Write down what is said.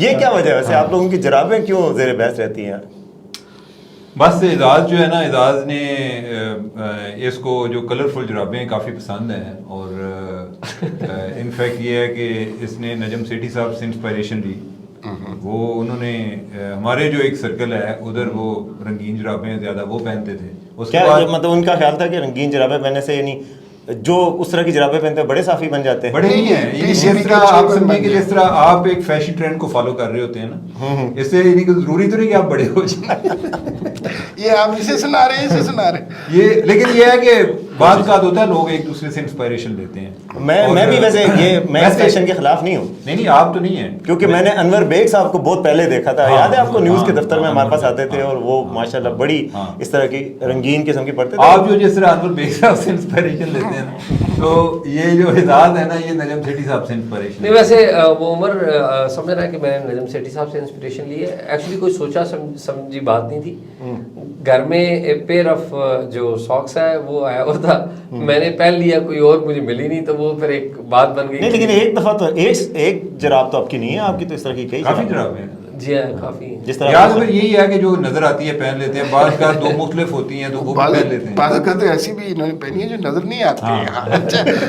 یہ کیا وجہ ہے ویسے آپ لوگوں کی جرابیں کیوں زیر بحث رہتی ہیں؟ بس اعزاز جو ہے نا، اعزاز نے اس کو جو کلرفل جرابیں کافی پسند ہیں، اور انفیکٹ یہ ہے کہ اس نے نجم سیٹھی صاحب سے انسپائریشن لی. وہ انہوں نے ہمارے جو ایک سرکل ہے ادھر وہ رنگین جرابیں زیادہ وہ پہنتے تھے. اس کے کیا بعد مطلب ان کا خیال تھا کہ رنگین جرابیں پہننے سے یعنی جو اس طرح کی جرابیں پہنتے ہیں بڑے صافی بن جاتے ہیں؟ بڑے نہیں ہیں، یعنی جس طرح آپ سمجھیں کہ جس طرح آپ ایک فیشن ٹرینڈ کو فالو کر رہے ہوتے ہیں نا، اس سے یعنی کہ ضروری تو نہیں کہ آپ بڑے ہو جائیں. یہ آپ اسے سنا رہے ہیں، اسے سنا رہے ہیں. یہ لیکن یہ ہے کہ بعض اوقات ہوتا ہے لوگ ایک دوسرے سے انسپائریشن لیتے ہیں. میں بھی ویسے میں اس فیشن کے خلاف نہیں ہوں. نہیں آپ تو نہیں ہیں، کیونکہ میں نے انور بیگ صاحب کو بہت پہلے دیکھا تھا. یاد ہے آپ کو نیوز کے دفتر میں ہمارے پاس آتے تھے اور وہ ماشاءاللہ بڑی اس طرح کی رنگین قسم کی پڑھتے تھے. آپ جو جس طرح انور بیگ صاحب سے انسپائریشن لیتے ہیں نا، تو یہ جو اعزاز ہے نا یہ نجم سیٹھی صاحب سے انسپائریشن. نہیں ویسے وہ عمر سمجھ رہا ہے کہ میں نے نجم سیٹھی صاحب سے انسپریشن لی ہے. ایکچولی کوئی سوچا سمجھی بات نہیں تھی. گھر میں ایک پیئر آف جو ساکس ہے وہ آیا ہوا تھا، میں نے پہن لیا، کوئی اور مجھے ملی نہیں، تو وہ پھر ایک بات بن گئی. نہیں لیکن ایک دفعہ تو ایک جراب تو آپ کی نہیں ہے، آپ کی تو اس طرح کی کئی کافی جرابیں ہیں. جی ہاں کافی. جس طرح یاد پھر یہی ہے کہ جو نظر آتی ہے پہن لیتے ہیں، بعض کا دو مختلف ہوتی ہیں تو وہ بھی پہن لیتے ہیں. بعض اوقات ایسی بھی انہوں نے پہنی ہے جو نظر نہیں آتی.